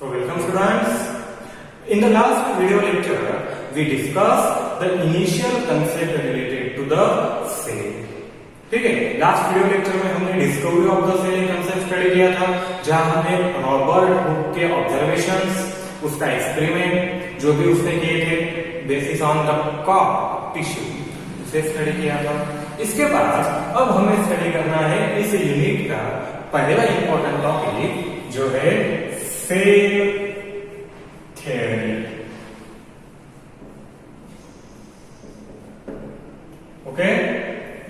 So welcome students. In the last video lecture, we discussed the initial concept related to the cell. ठीक है, last video lecture में हमने discovery of the cell concept study किया था, जहां हमने Robert Hooke के observations, उसका एक्सपेरिमेंट जो भी उसने किए थे बेसिस ऑन द कॉप टिश्यू, उसे स्टडी किया था। इसके बाद अब हमें स्टडी करना है इस यूनिट का पहला इंपॉर्टेंट टॉपिक जो है cell theory. Okay,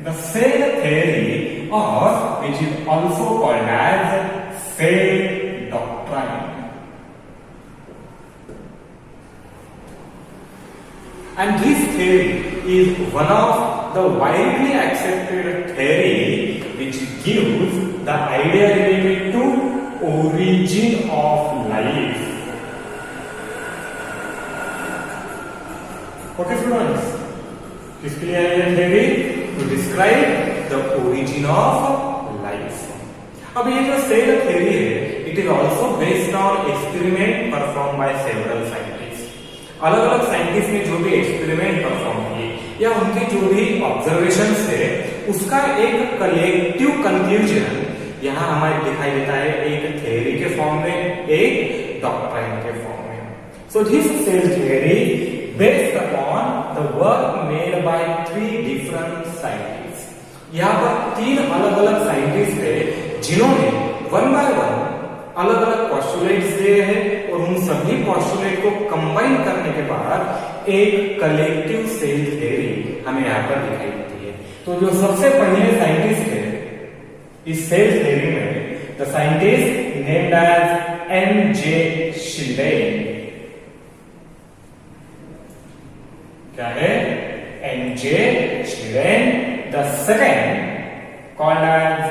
the cell theory or which is also called as cell doctrine, and this theory is one of the widely accepted theory which gives the idea related to origin of life. Okay students, किसके लिए है ये theory? To describe the origin of life. अब ये जो cell theory है, it is also based on experiment performed by several scientists. अलग अलग साइंटिस्ट ने जो भी एक्सपेरिमेंट परफॉर्म किए या उनके जो भी ऑब्जर्वेशंस थे, उसका एक कलेक्टिव कंक्लूजन यहाँ हमें दिखाई देता है, एक थ्योरी के फॉर्म में, एक डॉक्ट्राइन के फॉर्म में। So this cell theory based upon the work made by 3 different scientist. यहाँ पर 3 अलग अलग साइंटिस्ट थे जिन्होंने वन बाय वन अलग अलग पॉस्टुलेट्स दिए हैं और उन सभी पॉस्टुलेट को कंबाइन करने के बाद एक कलेक्टिव सेल थ्योरी हमें यहाँ पर दिखाई देती है। तो जो सबसे पहले साइंटिस्ट थे इस सेल थ्योरी में, the scientist named as M J. Schleiden. क्या है? M J. Schleiden. The second called as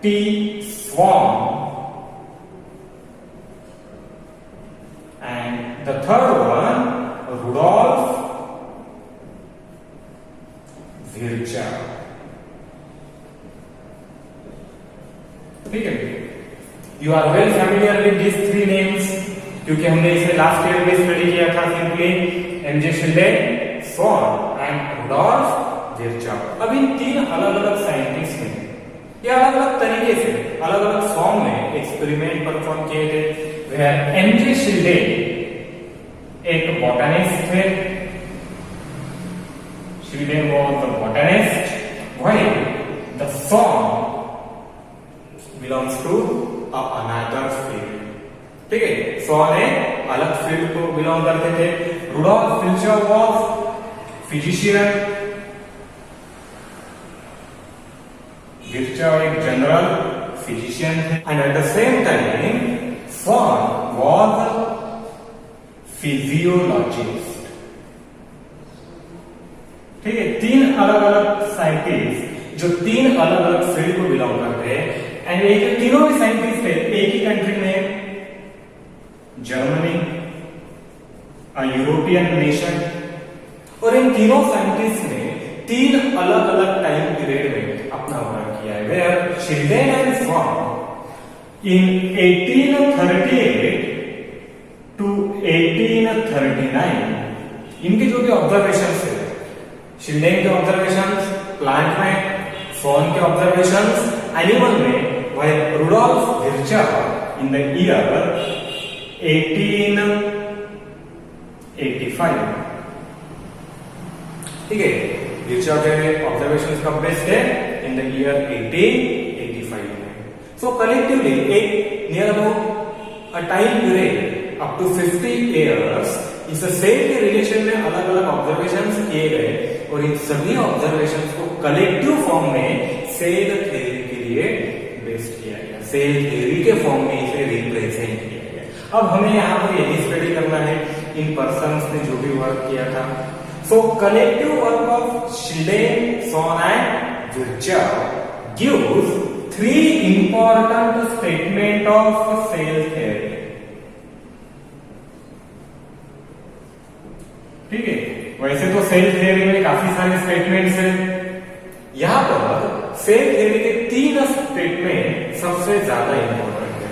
T. Schwann, and the third one Rudolf Virchow. ठीक है, you are well familiar with this 3 names क्योंकि हमने इसे लास्ट ईयर में study किया था। Simply M J. Schleiden, Schwann and Rudolf Virchow. अब इन 3 अलग अलग साइंटिस्ट ने ये अलग अलग तरीके से अलग अलग फॉर्म में एक्सपेरिमेंट परफॉर्म किए थे। एम.जे. शिल्डेन एक बॉटनिस्ट थे, Schleiden was the botanist, while the Schwann belongs to another field. ठीक है, स्वान एक अलग फील्ड को बिलोंग करते थे। Rudolf Virchow was physician, Virchow एक जनरल फिजिशियन थे, and at the same time Schwann was physiologist. ठीक है, 3 अलग अलग साइंटिस्ट जो 3 अलग अलग फील्ड को बिलोंग करते हैं, एंड एक तीनों भी साइंटिस्ट थे एक ही कंट्री में, जर्मनी, अ यूरोपियन नेशन। और इन तीनों साइंटिस्ट ने 3 अलग अलग टाइम पीरियड में अपना वर्क किया है। Where Schleiden and Schwann in 1838 to 1839 इनके जो भी ऑब्जर्वेशंस थे, शिल्डेन के ऑब्जर्वेशंस प्लांट में, स्वान के ऑब्जर्वेशंस एनिमल में, वह रुडोल्फ विर्चाउ इन द ईयर 1885। ठीक है, विर्चाउ के ऑब्जर्वेशंस कब बेस्ड है? इन द ईयर 1885 में। So collectively, एक near about a time period up to 50 years इस सेल के रिलेशन में अलग अलग ऑब्जर्वेशंस किए गए और इन सभी ऑब्जर्वेशंस को कलेक्टिव फॉर्म में सेल थ्योरी के लिए बेस्ड किया गया, सेल थ्योरी के फॉर्म में इसे रिप्रेजेंट किया गया। अब हमें यहाँ पर यही स्टडी करना है इन पर्सन्स ने जो भी वर्क किया था। So collective work of Schleiden, Schwann and Virchow gives 3 important statement of cell theory। ठीक है, वैसे तो सेल थ्योरी में काफी सारे स्टेटमेंट्स हैं, यहाँ पर सेल थ्योरी के 3 स्टेटमेंट सबसे ज्यादा इंपॉर्टेंट है।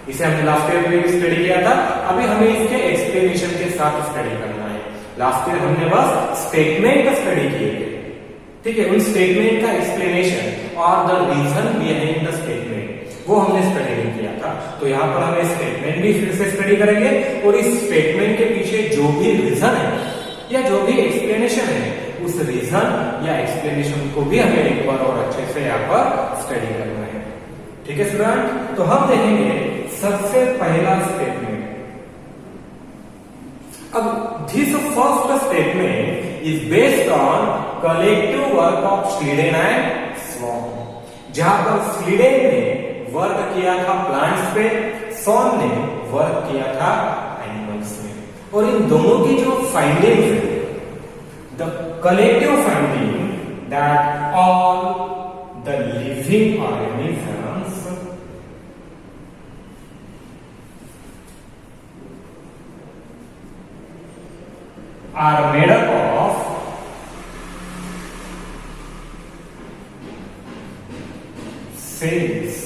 इसे हमने लास्ट ईयर में स्टडी किया था, अभी हमें इसके एक्सप्लेनेशन के साथ स्टडी करना है। लास्ट ईयर हमने बस स्टेटमेंट स्टडी किए थे, ठीक है, उन स्टेटमेंट का एक्सप्लेनेशन और the reason behind the statement वो हमने स्टडी नहीं किया था। तो यहाँ पर हमें स्टेटमेंट भी फिर से स्टडी करेंगे और इस स्टेटमेंट के पीछे जो भी रीजन है या जो भी एक्सप्लेनेशन है उस रीजन या एक्सप्लेनेशन को भी हमें एक बार और अच्छे से यहाँ पर स्टडी करना है। ठीक है स्टूडेंट, तो हम देखेंगे सबसे पहला स्टेटमेंट। अब this first statement is based on collective work of स्लीडेन and sworn, जहां पर स्लीडेन ने वर्क किया था प्लांट्स पे, स्वॉन ने वर्क किया था एनिमल्स में, और इन दोनों की जो फाइंडिंग्स है, the collective finding that all the living organisms are made up of cells.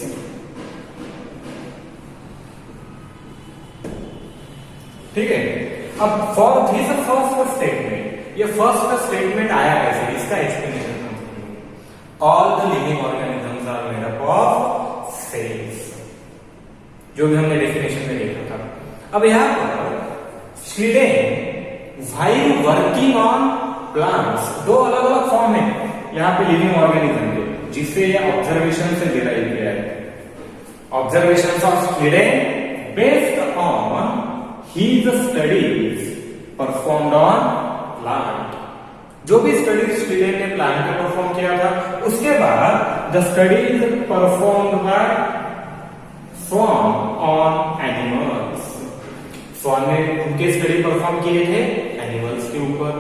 ठीक है, अब फॉर दिस फर्स्ट स्टेटमेंट, ये फर्स्ट स्टेटमेंट आया कैसे, इसका explanation. All the living organisms are made up of cells, जो भी हमने डेफिनेशन में देखा था। अब यहां पर स्लीडेन while working on plants, दो अलग अलग फॉर्म है यहाँ पे लिविंग ऑर्गेनिज्म के, जिससे ये ऑब्जर्वेशन से डिराइव किया है। Observations of Schleiden based on his studies performed on plant, जो भी स्टडीज स्लीडेन ने प्लांट पे परफॉर्म किया था, उसके बाद the studies performed by sworn on animals, sworn ने उनके स्टडी परफॉर्म किए थे एनिमल्स के ऊपर।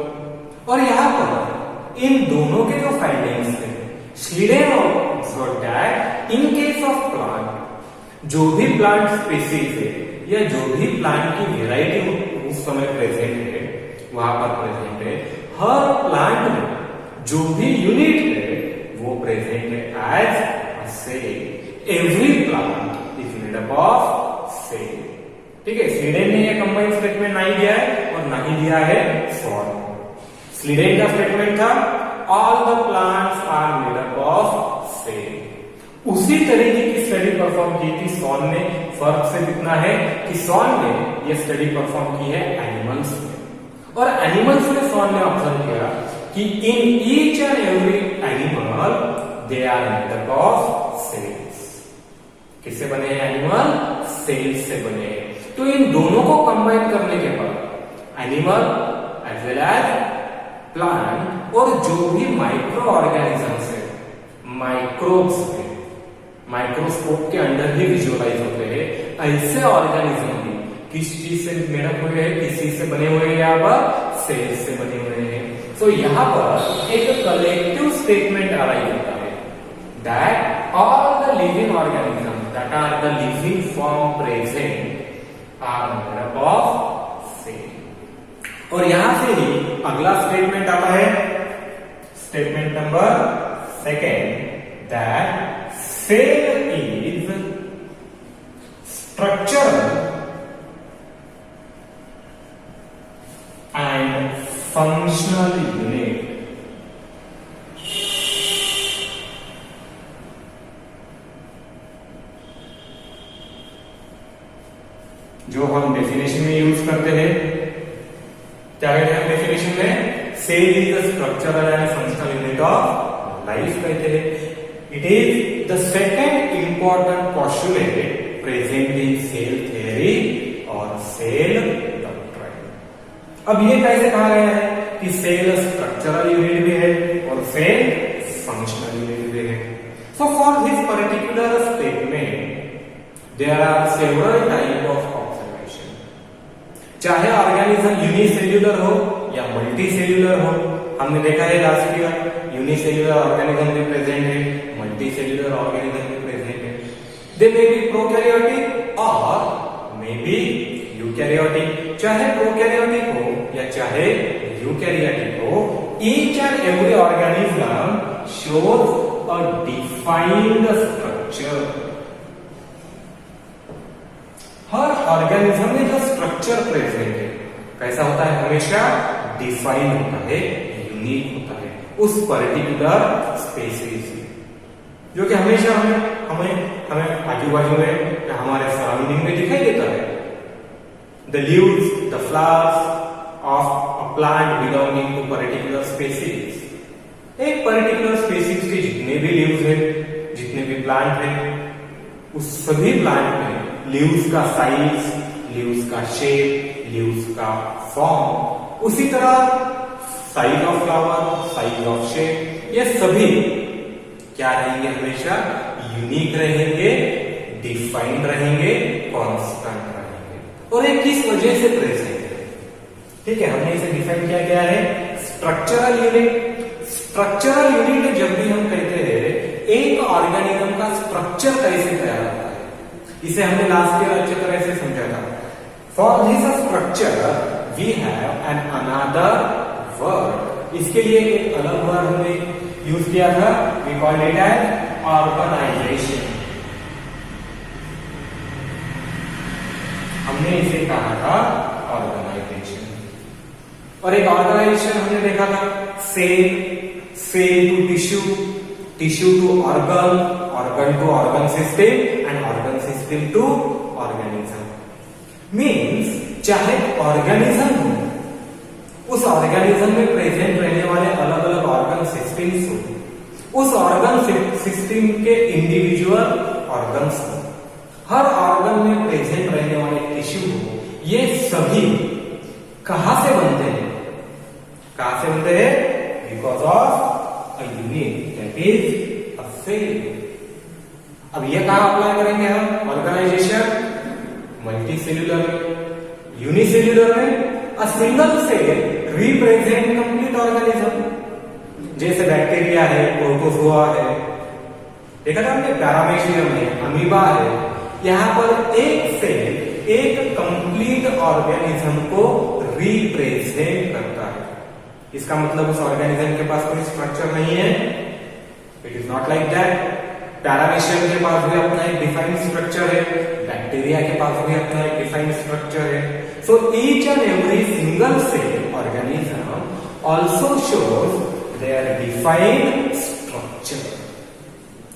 और यहां पर इन दोनों के जो फाइंडिंग्स थे, स्लीडेन observed that in case of plant, जो भी प्लांट स्पीसीज है या जो भी प्लांट की वेराइटी उस समय प्रेजेंट है, वहां पर प्रेजेंट है, हर प्लांट में जो भी यूनिट है वो प्रेजेंट है as a cell. Every plant is made up of cell. ठीक है, स्लीडेन ने ये कंबाइंड स्टेटमेंट नहीं दिया है और नहीं दिया है स्वॉन। स्लीडेन का स्टेटमेंट था all the plants are made up of cell. उसी तरीके की स्टडी परफॉर्म की थी स्वॉन ने। फर्क सिर्फ इतना है कि स्वॉन ने ये स्टडी परफॉर्म की है एनिमल्स में, और एनिमल्स में स्वॉन ने ऑब्जर्व किया कि in each and every animal they are made up of cells. किससे बने हैं एनिमल? सेल्स से बने हैं। तो इन दोनों को कंबाइन करने के बाद animal as well as plant और जो भी माइक्रो ऑर्गेनिजम्स है, माइक्रोब्स है, माइक्रोस्कोप के अंदर ही विजुअलाइज होते हैं, ऐसे ऑर्गेनिज्म भी किस चीज से मेडअप हुए हैं, किस चीज से बने हुए हैं, यहाँ पर सेल्स से बने हुए हैं। तो यहाँ पर एक कलेक्टिव स्टेटमेंट अराइव होता है that all the living organism that are the living form present are made up of cell. और यहां से ही अगला स्टेटमेंट आता है, statement number second, that cell is structural and functional unit. जो हम डेफिनेशन में यूज करते हैं, क्या कहते हैं डेफिनेशन में? Cell is the structural and functional unit of life कहते हैं। It is the second important postulate present in cell theory और सेल डॉक्ट्रिन। अब ये कैसे कहा गया है कि सेल स्ट्रक्चरल यूनिट भी है और सेल फंक्शनल यूनिट भी है। So for this particular statement there are several type of observation. चाहे ऑर्गेनिज्म यूनिसेल्युलर हो या मल्टीसेल्युलर हो, हमने देखा है लास्ट ईयर यूनिसेल्युलर ऑर्गेनिज्म भी प्रेजेंट है, मल्टीसेल्युलर ऑर्गेनिज्म भी प्रेजेंट है। दे मे बी प्रोकैरियोटिक और मे बी यूकैरियोटिक। चाहे प्रोकैरियोटिक हो या चाहे यूकैरियोटिक हो, each and every organism shows a defined structure. Organism में जो स्ट्रक्चर प्रेजेंट है कैसा होता है, हमेशा डिफाइन होता है, यूनिक होता है उस पर्टिकुलर स्पेसीज में, जो कि हमेशा हमें आजू बाजू में या हमारे सराउंडिंग में दिखाई देता है। The leaves, the flowers of a plant belonging to particular species, एक पर्टिकुलर स्पेसीज के जितने भी लीव्स है, जितने भी प्लांट है, उस सभी प्लांट में लीव्स का साइज, लीव्स का शेप, लीव्स का फॉर्म, उसी तरह size of flower, size of shape, ये सभी क्या रहेंगे, हमेशा यूनिक रहेंगे, डिफाइंड रहेंगे, कांस्टेंट रहेंगे। और ये किस वजह से प्रेजेंट है, ठीक है, हमने इसे डिफाइन किया गया है स्ट्रक्चरल यूनिट। स्ट्रक्चरल यूनिट जब भी हम कहते हैं एक ऑर्गेनिज्म का स्ट्रक्चर कैसे तैयार होता है, इसे हमने लास्ट ईयर अच्छी तरह से समझा था। For this structure we have an another word, इसके लिए एक अलग वर्ड हमने यूज किया था, we called it as organisation. हमने इसे कहा था ऑर्गेनाइजेशन। और एक ऑर्गेनाइजेशन हमने देखा था cell to tissue, tissue to organ, organ to organ system and organ system to organism. Means चाहे ऑर्गेनिज्म हो, उस ऑर्गेनिज्म में प्रेजेंट रहने वाले अलग अलग ऑर्गन सिस्टम्स हो, उस ऑर्गन सिस्टम के इंडिविजुअल ऑर्गन्स हो, हर ऑर्गन में प्रेजेंट रहने वाले टिश्यू हो, ये सभी कहां से बनते हैं, कहां से बनते हैं, because of a unit that is a cell. अब ये कहां अप्लाई करेंगे हम ऑर्गेनाइजेशन, मल्टी सेल्यूलर में, यूनिसेल्यूलर में a single cell represent complete organism. जैसे बैक्टीरिया है, प्रोटोजोआ है, देखा था हमने, पैरामीशियम है, अमीबा है, यहां पर एक सेल एक कंप्लीट ऑर्गेनिज्म को रिप्रेजेंट करता है। इसका मतलब उस ऑर्गेनिज्म के पास कोई स्ट्रक्चर नहीं है, it is not like that. Paramecium के पास भी अपना एक डिफाइंड स्ट्रक्चर है, बैक्टीरिया के पास भी अपना एक डिफाइंड स्ट्रक्चर है। So each and every single cell organism also shows their defined structure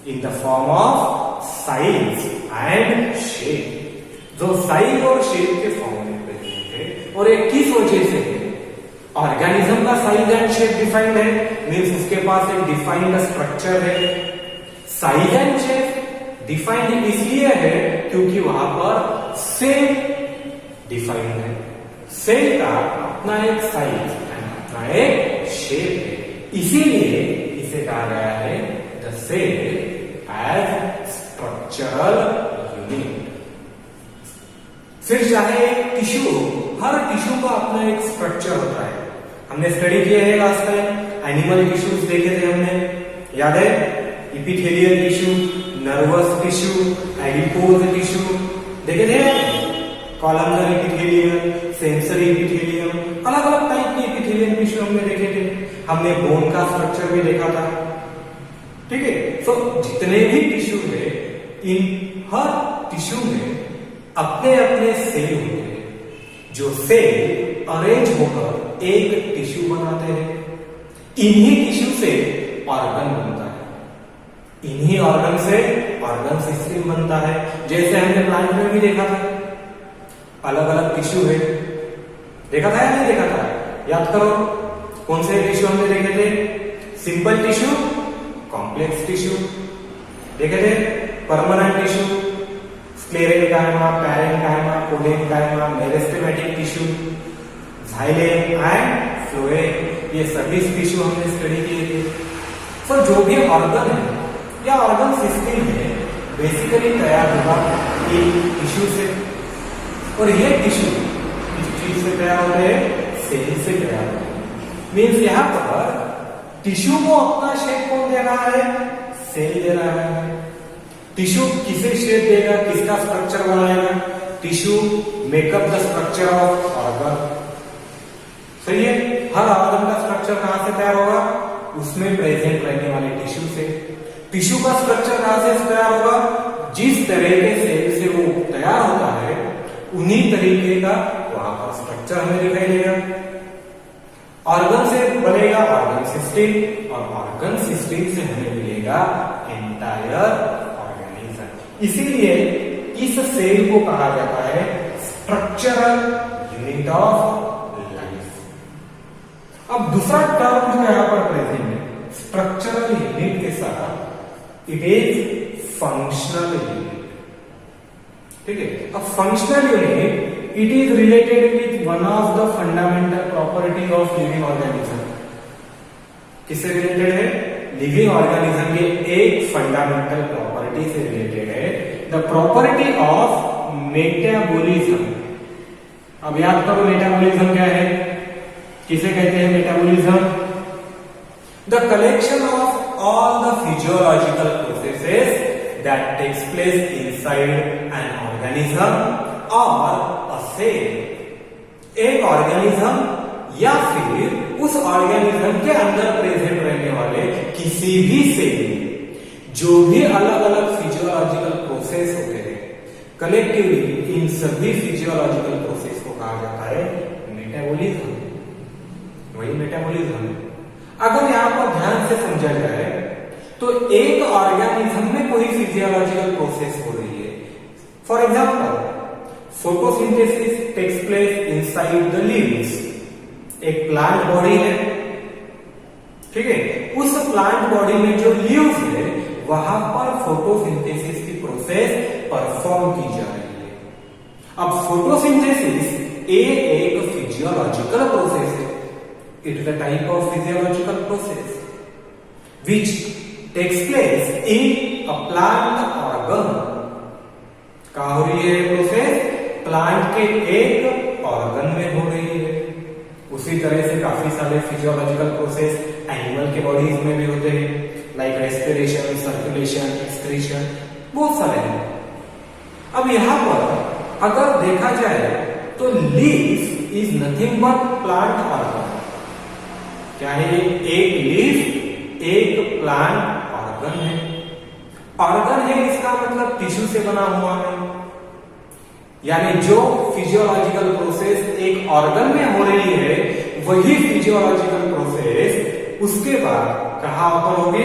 in the form of size and shape, जो साइज और शेप के फॉर्म में प्रेजेंट है। और एक किस वजह से है, ऑर्गेनिज्म का साइज एंड शेप डिफाइंड है, मीन्स उसके पास एक डिफाइंड स्ट्रक्चर है। साइज एंड शेप डिफाइंड इसलिए है क्योंकि वहां पर सेल डिफाइंड है, सेल का अपना एक साइज एंड अपना एक शेप है, इसीलिए इसे कहा गया है the cell as structural unit. फिर चाहे एक टिश्यू, हर टिश्यू का अपना एक स्ट्रक्चर होता है। हमने स्टडी किया है लास्ट टाइम, एनिमल टिश्यूज देखे थे हमने, याद है, epithelial tissue, nervous tissue, adipose tissue देखे थे, कॉलमनर इपिथेलियम, सेंसरी इपिथेलियम, अलग अलग टाइप के इपिथेलियम टिश्यू हमने देखे थे। हमने बोन का स्ट्रक्चर भी देखा था, ठीक है। सो जितने भी टिश्यू है, इन हर टिश्यू में अपने अपने सेल होते हैं, जो सेल अरेंज होकर एक टिश्यू बनाते हैं। इन्हीं टिश्यू से ऑर्गन बनता है, इन्हीं ऑर्गन से ऑर्गन सिस्टम बनता है। जैसे हमने प्लांट में भी देखा था, अलग अलग टिश्यू है, देखा था या नहीं देखा था, याद करो कौन से टिश्यू हमने देखे थे, सिंपल टिश्यू, कॉम्प्लेक्स टिश्यू देखे थे, permanent tissue, sclerenchyma, parenchyma, collenchyma, meristematic tissue, xylem and phloem, ये सभी टिश्यू हमने स्टडी किए थे। सो जो भी ऑर्गन है या ऑर्गन सिस्टम है, बेसिकली तैयार होगा एक टिश्यू से, और ये टिश्यू इस चीज से तैयार होते हैं, सेल से तैयार होते हैं। मीन्स यहाँ पर टिश्यू को अपना शेप कौन दे रहा है, सेल दे रहा है। टिश्यू किसे शेप देगा, किसका स्ट्रक्चर बनाएगा, tissue makeup the structure of organ, सही है। हर ऑर्गन का स्ट्रक्चर कहां से तैयार होगा, उसमें प्रेजेंट रहने वाले टिश्यू से। टिश्यू का स्ट्रक्चर कहां से तैयार होगा, जिस तरह के सेल से वो तैयार होता है उन्हीं तरीके का वहां पर स्ट्रक्चर हमें दिखाई देगा। ऑर्गन से बनेगा ऑर्गन सिस्टम, और ऑर्गन सिस्टम से हमें मिलेगा एंटायर ऑर्गेनिज्म। इसीलिए इस सेल को कहा जाता है स्ट्रक्चरल यूनिट ऑफ लाइफ। अब दूसरा टर्म जो यहां पर प्रेजेंट है स्ट्रक्चरल यूनिट के साथ, इट इज फंक्शनल यूनिट। ठीक है, अब functional unit it is related with one of the fundamental property of living organism. किससे रिलेटेड है? लिविंग ऑर्गेनिज्म के एक फंडामेंटल प्रॉपर्टी से रिलेटेड है, द प्रॉपर्टी ऑफ मेटाबॉलिज्म। अब याद करो मेटाबॉलिज्म क्या है, किसे कहते हैं metabolism? The collection of all the physiological processes that takes place inside an organism or a cell। एक ऑर्गेनिज्म या फिर उस ऑर्गेनिज्म के अंदर प्रेजेंट रहने वाले किसी भी सेल जो भी अलग अलग फिजियोलॉजिकल प्रोसेस होते हैं, कलेक्टिवली इन सभी फिजियोलॉजिकल प्रोसेस को कहा जाता है मेटाबॉलिज्म। वही मेटाबॉलिज्म है। अगर यहां पर ध्यान से समझा जाए तो एक ऑर्गेनिज्म में कोई फिजियोलॉजिकल प्रोसेस हो रही है। For example photosynthesis takes place inside the leaves. एक प्लांट बॉडी है, ठीक है, उस प्लांट बॉडी में जो लीव्स है वहां पर फोटोसिंथेसिस की प्रोसेस परफॉर्म की जा रही है। अब फोटोसिंथेसिस एक फिजियोलॉजिकल प्रोसेस है। It is a type of physiological process which takes place in a plant organ। कहां हो रही है प्रोसेस? प्लांट के एक ऑर्गन में हो रही है। उसी तरह से काफी सारे फिजियोलॉजिकल प्रोसेस एनिमल के बॉडीज में भी होते हैं, लाइक रेस्पिरेशन, सर्कुलेशन, एक्सक्रीशन, बहुत सारे हैं। अब यहां पर अगर देखा जाए तो leaf is nothing but plant organ. क्या है? एक लीफ एक प्लांट ऑर्गन है। ऑर्गन है इसका मतलब टिश्यू से बना हुआ है, यानी जो फिजियोलॉजिकल प्रोसेस एक ऑर्गन में हो रही है वही फिजियोलॉजिकल प्रोसेस उसके बाद कहां ऑकर होगी?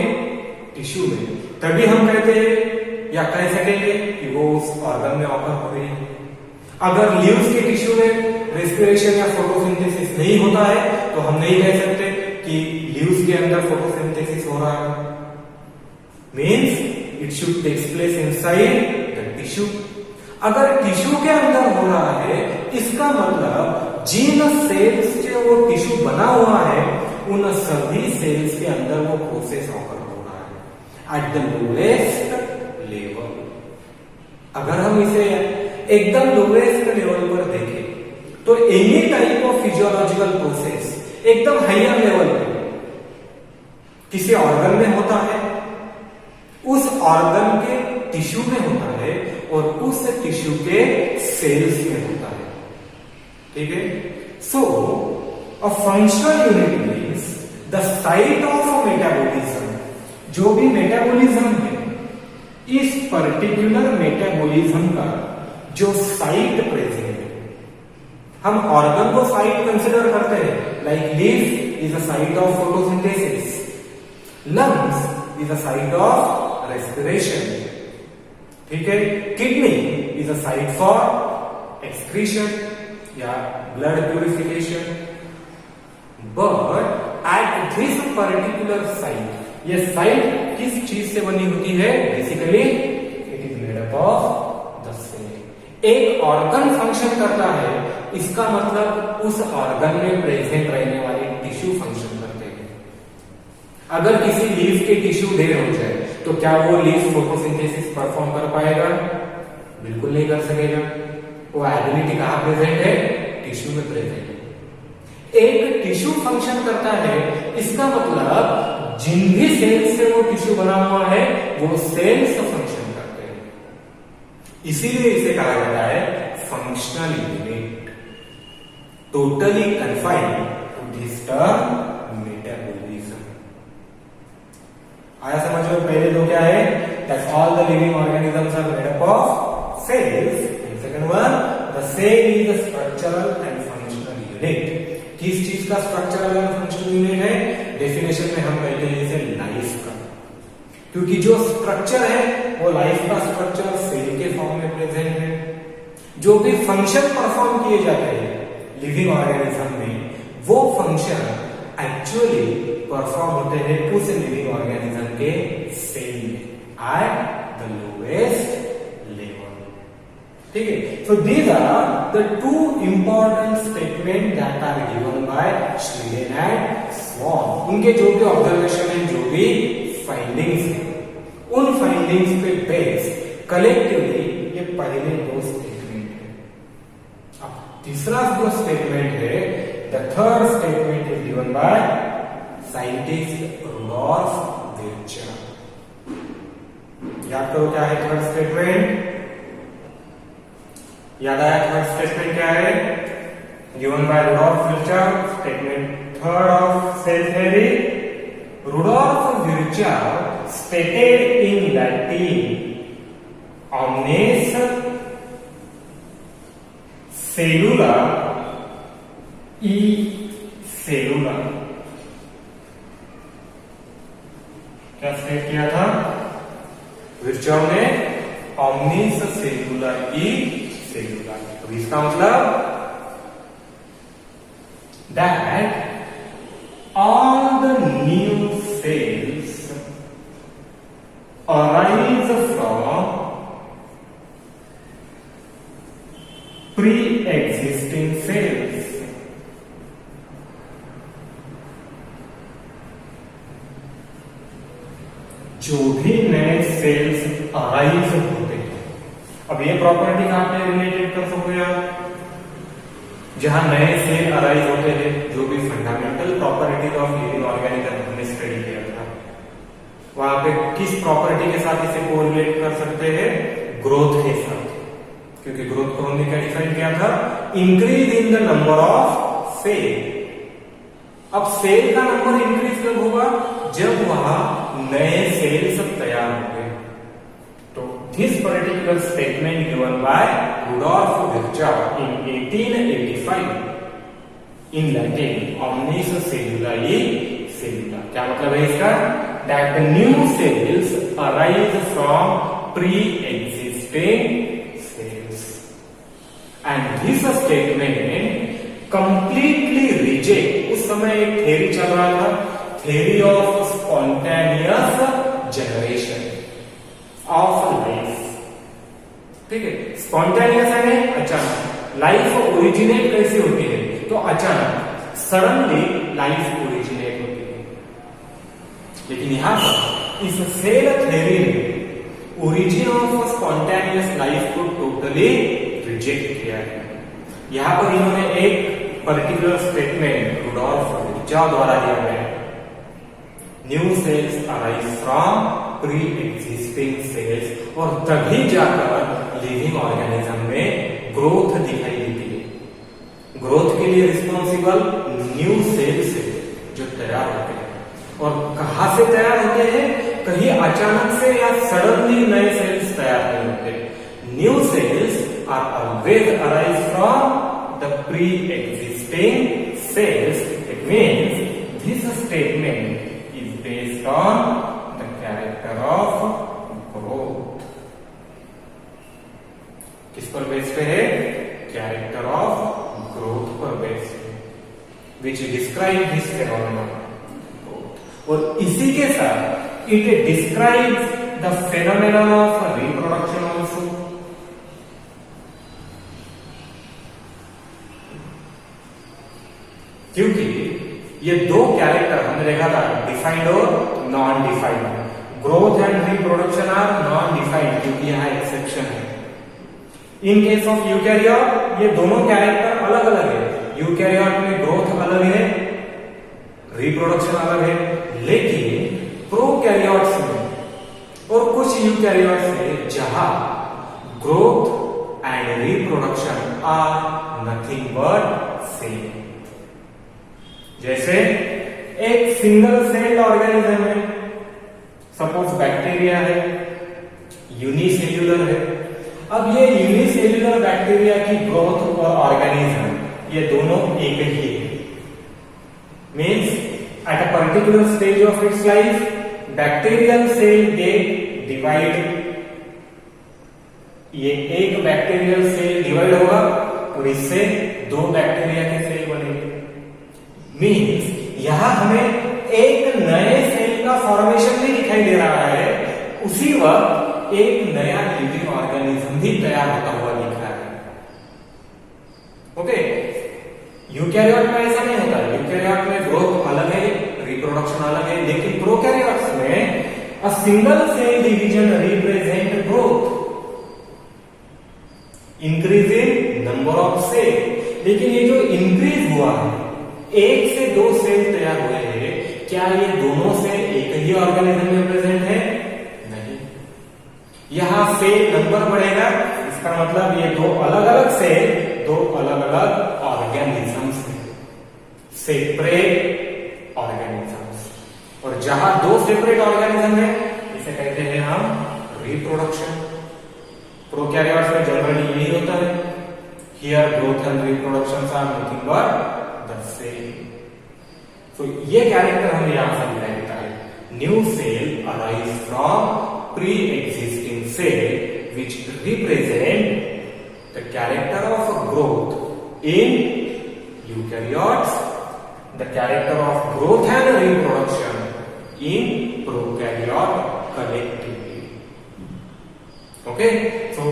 टिश्यू में। तभी हम कहते हैं या कह सकेंगे कि वो उस ऑर्गन में ऑकर हो रही है। अगर लीव्स के टिश्यू में रेस्पिरेशन या फोटोसिंथेसिस नहीं होता है तो हम नहीं कह सकते कि लीव्स के अंदर फोटोसिंथेसिस हो रहा है। Means it should takes place inside the tissue. अगर टिश्यू के अंदर हो रहा है इसका मतलब जिन सेल्स से वो टिश्यू बना हुआ है उन सभी सेल्स के अंदर वो प्रोसेस ऑकर हो रहा है एट द लोएस्ट लेवल। अगर हम इसे एकदम लोएस्ट लेवल पर देखें तो any type of physiological process एकदम हायर लेवल पे किसी ऑर्गन में होता है, उस ऑर्गन के टिश्यू में होता है और उस टिश्यू के सेल्स में होता है। ठीक है, so a functional unit means the site of metabolism. जो भी मेटाबॉलिज्म है इस पर्टिकुलर मेटाबॉलिज्म का जो साइट प्रेजेंट है, हम ऑर्गन को साइट कंसिडर करते हैं, like leaf is a site of photosynthesis, lungs is a site of respiration, ठीक है, kidney is a site for excretion या blood purification. But at this particular site, ये site किस चीज से बनी होती है? Basically it is made up of the cell. एक ऑर्गन फंक्शन करता है इसका मतलब उस ऑर्गन में प्रेजेंट रहने वाले टिश्यू फंक्शन करते हैं। अगर किसी लीफ के टिश्यू डेड हो जाए तो क्या वो लीफ फोटोसिंथेसिस परफॉर्म कर पाएगा? बिल्कुल नहीं कर सकेगा। वो एबिलिटी कहां प्रेजेंट है? टिश्यू में प्रेजेंट है। एक टिश्यू फंक्शन करता है इसका मतलब जिन भी सेल्स से वो टिश्यू बना हुआ है वो सेल्स फंक्शन करते हैं, इसीलिए इसे कहा जाता है functional unit, totally confined to this term metabolism. आया समझ में? पहले दो क्या है? That all the living organisms are made up of cells, and second one the cell is structural and functional unit. किस चीज का स्ट्रक्चरल एंड फंक्शनल यूनिट है? डेफिनेशन में हम कहते हैं इसे लाइफ का, क्योंकि जो स्ट्रक्चर है वो लाइफ का स्ट्रक्चर सेल के फॉर्म में प्रेजेंट है। जो भी फंक्शन परफॉर्म किए जाते हैं लिविंग ऑर्गेनिज्म में, वो फंक्शन एक्चुअली परफॉर्म होते हैं उस लिविंग ऑर्गेनिज्म के सेल में एट द लोएस्ट लेवल। ठीक है, so these are the two important statement that are given by Schleiden and Schwann. उनके जो भी ऑब्जर्वेशन है, जो भी फाइंडिंग्स है, उन फाइंडिंग्स पे बेस कलेक्टिवली ये पहले दो स्टेटमेंट है। अब तीसरा जो स्टेटमेंट है, the third statement is given by scientist Rudolf Virchow. याद करो क्या है थर्ड स्टेटमेंट? याद आया थर्ड स्टेटमेंट क्या है? Given by Rudolf Virchow, statement third of cell theory. Rudolf Virchow stated in Latin, omnes cellula e cellula। क्या state किया था विर्चर ने? omnis cellula e cellula। तो इसका मतलब that all the new cells arise from pre-existing cells। जो भी नए सेल्स अराइज होते हैं, अब ये प्रॉपर्टी कहां पे रिलेटेड कर सकते आप? जहां नए सेल अराइज होते हैं, जो भी fundamental properties of living organism हमने स्टडी किया था, वहां पे किस प्रॉपर्टी के साथ इसे कोरिलेट कर सकते हैं? ग्रोथ के साथ, क्योंकि ग्रोथ को हमने क्या डिफाइन किया था? Increase in the number of cell. अब सेल का नंबर इंक्रीज कब होगा? जब वहां नए सेल्स तैयार होंगे। तो this particular statement given by Rudolf Virchow in 1885 in Latin, omnis cellula e cellula। क्या मतलब है इसका? That the new cells arise from pre-existing cells, and this statement completely reject, उस समय एक थ्योरी चल रहा था, theory of spontaneous generation of life. ठीक है, स्पॉन्टेनियस है अचानक, लाइफ ओरिजिनेट कैसे होती है? तो अचानक सडनली लाइफ ओरिजिनेट होती है। लेकिन यहां पर इस सेल थ्योरी ने ओरिजिन ऑफ स्पॉन्टेनियस लाइफ को टोटली रिजेक्ट किया है। यहां पर इन्होंने एक पर्टिकुलर स्टेटमेंट रुडोल्फ विर्चर द्वारा दिया गया है, new sales arise from pre existing sales, और तभी जाकर लिविंग ऑर्गेनिज्म में ग्रोथ दिखाई देती है। ग्रोथ के लिए रिस्पॉन्सिबल न्यू सेल्स जो तैयार होते हैं, और कहां से तैयार होते हैं? कहीं अचानक से या सडनली नए सेल्स तैयार नहीं होते। New cells are always arise from the pre existing cells. It means this statement is based on the character of growth. किस पर बेस्ड पे है? कैरेक्टर ऑफ ग्रोथ पर बेस्ड है, विच डिस्क्राइब दिस फेनोमेनन। और इसी के साथ it describes the phenomenon of reproduction also. क्योंकि ये दो कैरेक्टर हमने देखा था, डिफाइंड और non defined. Growth and reproduction are non defined, क्योंकि यहां एक्सेप्शन है। इन केस ऑफ यूकैरियोट ये दोनों कैरेक्टर अलग अलग है। यूकैरियोट में ग्रोथ अलग है, रिप्रोडक्शन अलग है, लेकिन प्रोकैरियोट्स में और कुछ यूकैरियोट्स में जहां growth and reproduction are nothing but same. जैसे एक सिंगल सेल ऑर्गेनिज्म है, सपोज बैक्टीरिया है, यूनिसेल्यूलर है, अब ये यूनिसेल्युलर बैक्टीरिया की ग्रोथ और ऑर्गेनिज्म ये दोनों एक ही है। Means at a particular stage of its life bacterial cell get divide. ये एक बैक्टीरियल सेल डिवाइड होगा और इससे दो बैक्टीरिया के सेल बनेंगे। मीन्स यहां हमें एक नए सेल का फॉर्मेशन भी दिखाई दे रहा है, उसी वक्त एक नया लिविंग ऑर्गेनिज्म भी तैयार होता हुआ दिख रहा है। ओके, यूकैरियोट में ऐसा नहीं होता। यूकैरियोट में ग्रोथ अलग है, रिप्रोडक्शन अलग है, लेकिन प्रोकैरियोट्स में a single cell division represent growth, increase in number of cell. लेकिन ये जो इंक्रीज हुआ है, एक से दो सेल तैयार हुए हैं, क्या ये दोनों सेल एक ही ऑर्गेनिज्म में प्रेजेंट है? नहीं। यहां सेल नंबर बढ़ेगा, इसका मतलब ये दो अलग अलग सेल दो अलग अलग ऑर्गेनिजम्स हैं, सेपरेट ऑर्गेनिजम्स। और जहां दो सेपरेट ऑर्गेनिज्म है इसे कहते हैं हम रिप्रोडक्शन। प्रोकैरियोट्स में जनरली यही होता है। Here growth and reproduction are nothing but the same. तो ये कैरेक्टर हमें यहां से दिखाई देता है। New cell arise from pre existing cell which represent the character of growth in eukaryotes, the character of growth and reproduction in prokaryote collectively. Okay, तो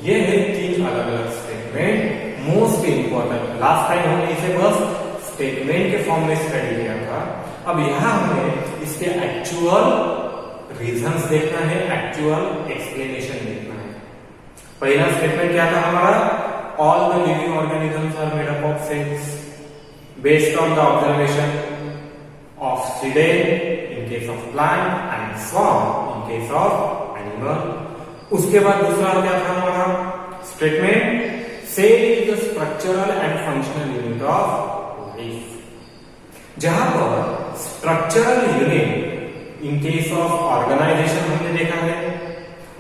ये है तीन अलग अलग statement, most important. Last time हमने इसे बस स्टेटमेंट के फॉर्म में स्टडी किया था। अब यहां हमें इसके एक्चुअल रीजंस देखना है, एक्चुअल एक्सप्लेनेशन देखना है। पहला स्टेटमेंट क्या था हमारा? All the living organisms are made up of cells based on the observation of सीडेड in case of plant and Schwann in case of animal. उसके बाद दूसरा क्या था हमारा statement? Cell is the structural and functional unit of life. जहां पर structural unit in case of organisation हमने देखा है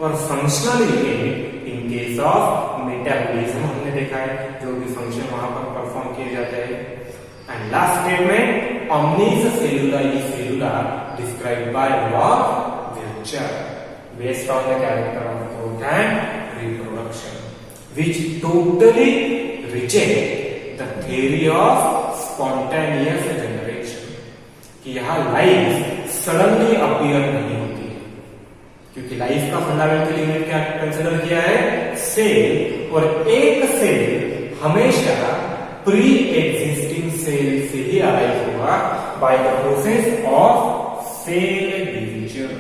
और functional unit in case of metabolism हमने देखा है, जो भी फंक्शन वहां पर परफॉर्म किए जाते हैं। And last statement, omnis cellula is cellula described by law of Virchow based on the character of growth and reproduction, which totally reject the theory of spontaneous generation, कि यहाँ लाइफ सडनली अपीयर नहीं होती है, क्योंकि life का fundamental unit क्या consider किया है? सेल। और एक सेल हमेशा प्री एग्जिस्टिंग सेल से ही अराइव होगा by the process of cell division.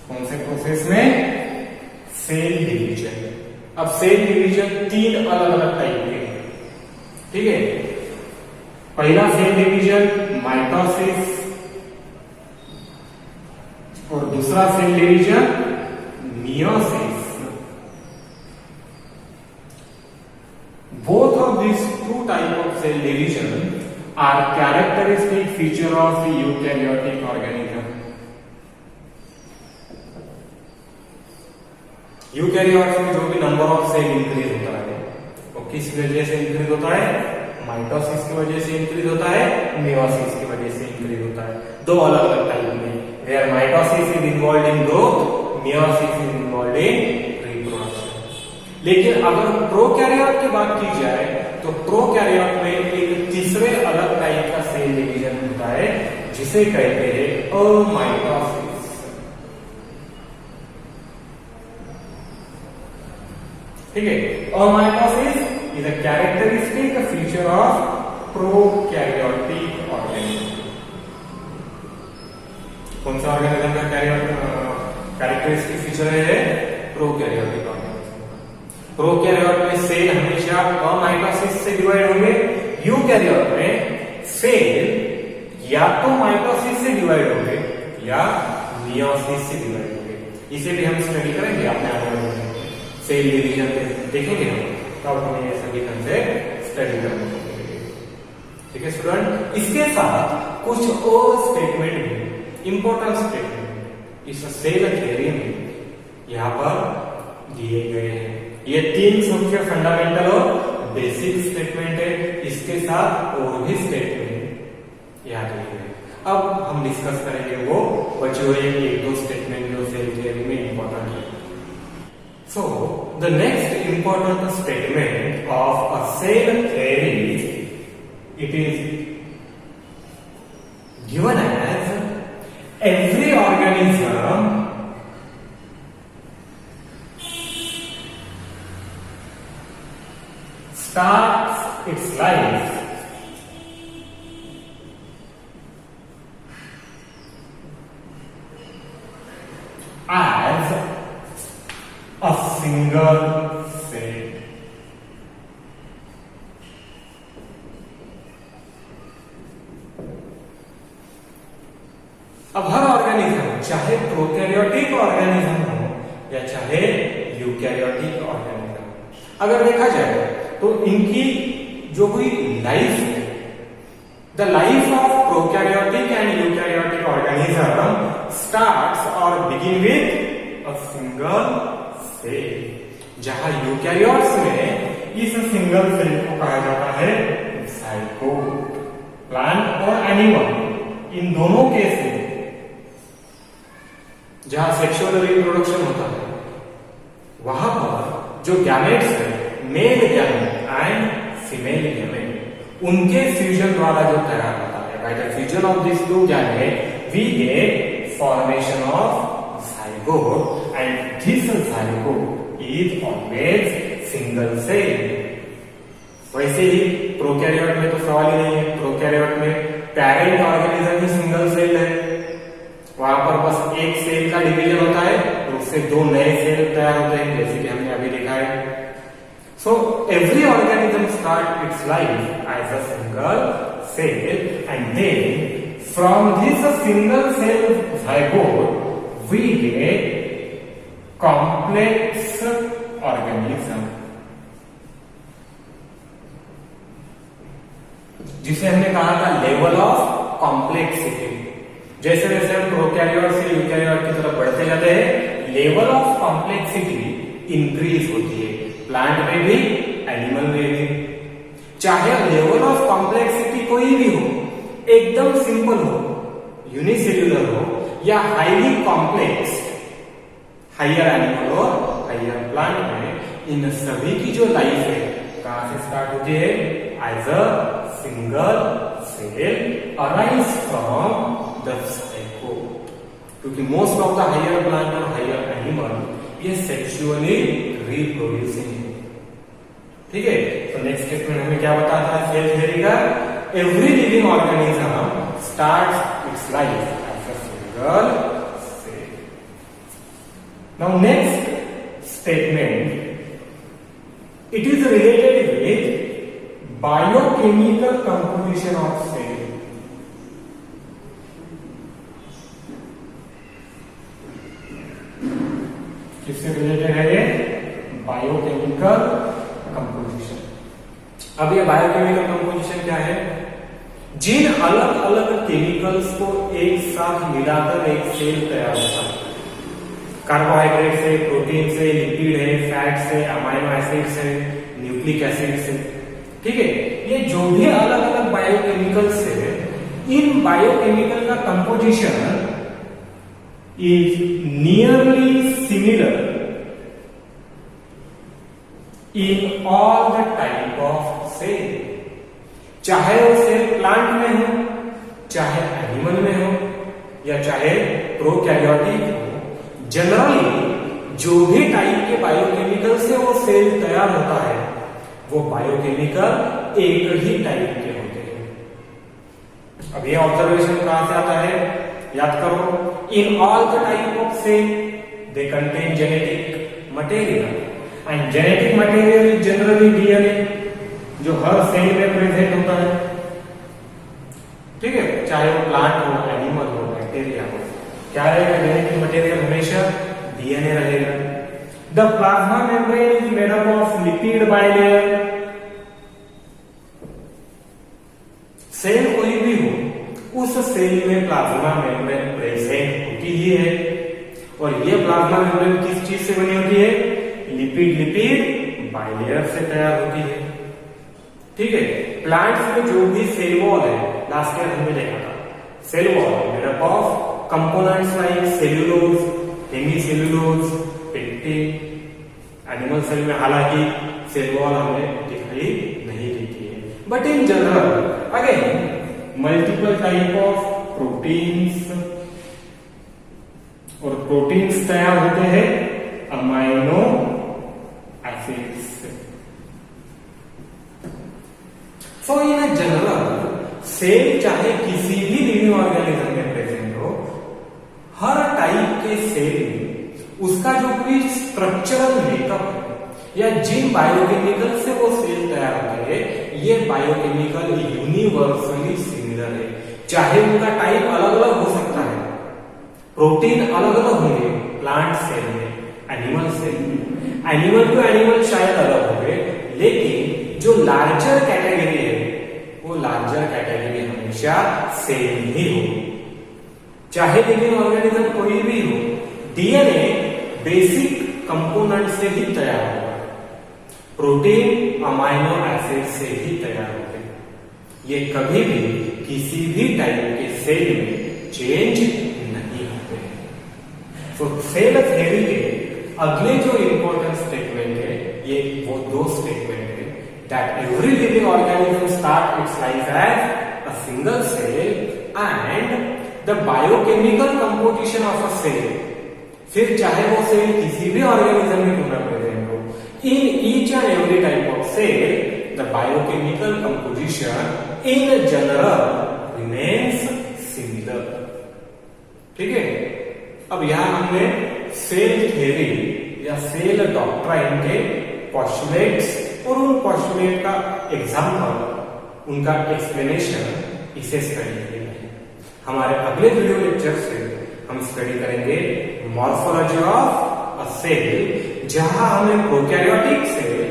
कौन से प्रोसेस में? Cell division. अब सेल डिवीजन तीन अलग अलग टाइप के हैं, ठीक है। पहला सेल डिवीजन माइटोसिस और दूसरा cell division meiosis. Both of these two type of cell division are characteristic feature of the eukaryotic organism. Eukaryotes में जो भी नंबर ऑफ सेल इंक्रीज होता है वो किस वजह से इंक्रीज होता है? माइटोसिस की वजह से इंक्रीज होता है, मियोसिस की वजह से इंक्रीज होता है। दो अलग अलग टाइप में, where mitosis is involve in growth, meiosis is involve in reproduction. लेकिन अगर प्रोकैरियोट की बात की जाए तो प्रोकैरियोट में एक तीसरे अलग टाइप का सेल डिवीजन होता है जिसे कहते हैं अमाइटोसिस। ठीक है, amitosis is a characteristic feature of prokaryotic organism. कौन सा ऑर्गेनिज्म का कैरेक्टरिस्टिक फीचर है? Prokaryotic organism. प्रोकैरियोट में सेल हमेशा अमाइटोसिस से डिवाइड होंगे, यूकैरियोट में सेल या तो माइटोसिस से डिवाइड होंगे या मियोसिस से डिवाइड होंगे। इसे भी हम स्टडी करेंगे अपने आने वाले सेल डिवीजन देखेंगे हम, तब हमें ये सभी कंसेप्ट स्टडी करने होंगे। ठीक है स्टूडेंट, इसके साथ कुछ और स्टेटमेंट भी, इंपॉर्टेंट स्टेटमेंट। इस सेल थ्योरी में यहाँ पर दिए गए हैं। ये 3 सबसे फंडामेंटल और बेसिक स्टेटमेंट है, इसके साथ और भी स्टेटमेंट याद रखिए। अब हम डिस्कस करेंगे वो बचे हुए 1-2 स्टेटमेंट जो सेल थ्योरी में इंपॉर्टेंट है। So the next important statement of a cell theory, it is given as every organism starts its life as a single cell. अब हर ऑर्गेनिज्म, चाहे प्रोकैरियोटिक ऑर्गेनिज्म हो या चाहे यूकैरियोटिक ऑर्गेनिज्म, अगर देखा जाए तो इनकी जो कोई लाइफ है, the life of prokaryotic and eukaryotic organism starts और begin with a single cell. जहां यूकैरियोट्स में इस सिंगल सेल को कहा जाता है ज़ाइगोट। प्लांट और एनिमल इन दोनों केस में जहां सेक्सुअल रिप्रोडक्शन होता है, वहां पर जो गैमेट्स है, male gamete and female gamete, उनके फ्यूजन द्वारा जो तैयार होता है, by the fusion of this two gamete we get formation of zygote and this zygote is always single cell। वैसे ही प्रोकैरियोट में तो सवाल ही नहीं है, प्रोकैरियोट में पैरेंट ऑर्गेनिज्म ही सिंगल सेल है, वहां पर बस एक सेल का डिवीजन होता है और उससे 2 नए सेल तैयार होते हैं, जैसे कि हमने अभी देखा है। So every organism start its life as a single cell and then from this single cell zygote we get complex organism, जिसे हमने कहा था लेवल ऑफ कॉम्प्लेक्सिटी। जैसे जैसे हम प्रोकैरियोट से यूकैरियोट की तरफ बढ़ते जाते हैं, लेवल ऑफ कॉम्प्लेक्सिटी इंक्रीज होती है, प्लांट में भी एनिमल में भी। चाहे लेवल ऑफ कॉम्प्लेक्सिटी कोई भी हो, एकदम सिंपल हो, यूनिसेल्युलर हो या हाईली कॉम्प्लेक्स, हायर एनिमल और हायर प्लांट में, इन सभी की जो लाइफ है कहां से स्टार्ट होती है? As a single cell arise from the zygote. क्योंकि most of the higher plant और हायर एनिमल ये सेक्सुअली रिप्रोड्यूसिंग है। ठीक है, तो नेक्स्ट स्टेटमेंट हमें क्या बताता है सेल थ्योरी का? Every living organism starts it's life cell। Now next statement, it is related with biochemical composition of cell। किससे रिलेटेड है ये? Biochemical composition. अब ये बायोकेमिकल कंपोजिशन क्या है? जिन अलग अलग केमिकल्स को एक साथ मिलाकर एक सेल तैयार होता है, कार्बोहाइड्रेट से, प्रोटीन से, लिपिड है, फैट से, अमाइनो एसिड से, न्यूक्लिक एसिड से, ठीक है, ये जो भी अलग अलग बायोकेमिकल्स है, इन बायोकेमिकल का composition is nearly similar in all the type of cell. चाहे वो सेल प्लांट में हो, चाहे एनिमल में हो, या चाहे प्रोकैरियोटिक हो, जनरली जो भी टाइप के बायोकेमिकल से वो सेल तैयार होता है, वो बायोकेमिकल एक ही टाइप के होते हैं। अब ये ऑब्जर्वेशन कहां से आता है? याद करो, in all the type of cell they contain genetic material and genetic material is generally DNA, जो हर सेल में प्रेजेंट होता है। ठीक है, चाहे वो प्लांट हो, एनिमल हो, बैक्टीरिया हो, क्या रहेगा? जेनेटिक मटेरियल हमेशा डीएनए रहेगा। The plasma membrane is made up of lipid bilayer. Cell कोई भी हो, उस सेल में प्लाज्मा मेम्ब्रेन प्रेजेंट होती ही है। और ये प्लाज्मा मेम्ब्रेन किस चीज से बनी होती है? लिपिड बाइलेयर से तैयार होती है। ठीक है, प्लांट्स में जो भी सेल वॉल है, लास्ट ईयर हमने देखा था, cell wall made up of components like cellulose, hemicellulose, pectin. Animal cell में हालांकि सेल वॉल हमें दिखाई नहीं देती है, but in general again multiple type of proteins, और प्रोटीन्स तैयार होते हैं amino acids. So in general cell चाहे किसी भी लिविंग ऑर्गेनिज्म में प्रेजेंट हो, हर टाइप के सेल में उसका जो भी स्ट्रक्चरल मेकअप है या जिन बायोकेमिकल से वो सेल तैयार होते हैं, ये बायोकेमिकल यूनिवर्सली सिमिलर है। चाहे उनका टाइप अलग अलग हो सकता है, प्रोटीन अलग अलग होंगे प्लांट सेल में, एनिमल सेल में, एनिमल टू एनिमल शायद अलग होंगे, लेकिन जो लार्जर कैटेगरी है वो लार्जर कैटेगरी हमेशा सेम ही हो। चाहे लिविंग ऑर्गेनिज्म कोई भी हो, डीएनए बेसिक कंपोनेंट से ही तैयार होगा, प्रोटीन अमाइनो एसिड से ही तैयार होते हैं। ये कभी भी किसी भी टाइप के सेल में चेंज नहीं होते हैं। तो सेल थ्योरी के अगले जो इंपॉर्टेंट स्टेटमेंट है, ये वो दो स्टेटमेंट है, that every living organism starts its life as a single cell and the biochemical composition of a cell, फिर चाहे वो सेल किसी भी ऑर्गेनिज्म में क्यों ना प्रेजेंट हो, in each and every type of cell the biochemical composition in general remains similar। ठीक है, अब यहां हमने सेल थ्योरी या सेल डॉक्ट्राइन के पोस्टुलेट्स और उन पोस्टुलेट का एग्जाम्पल, उनका एक्सप्लेनेशन इसे स्टडी किया है। हमारे अगले वीडियो लेक्चर से हम स्टडी करेंगे मॉर्फोलॉजी ऑफ अ सेल, जहां हमें प्रोकैरियोटिक सेल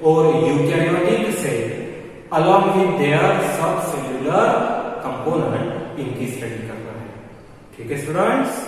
और eukaryotic cell along with their sub cellular component इनकी स्टडी करना है। ठीक है स्टूडेंट्स।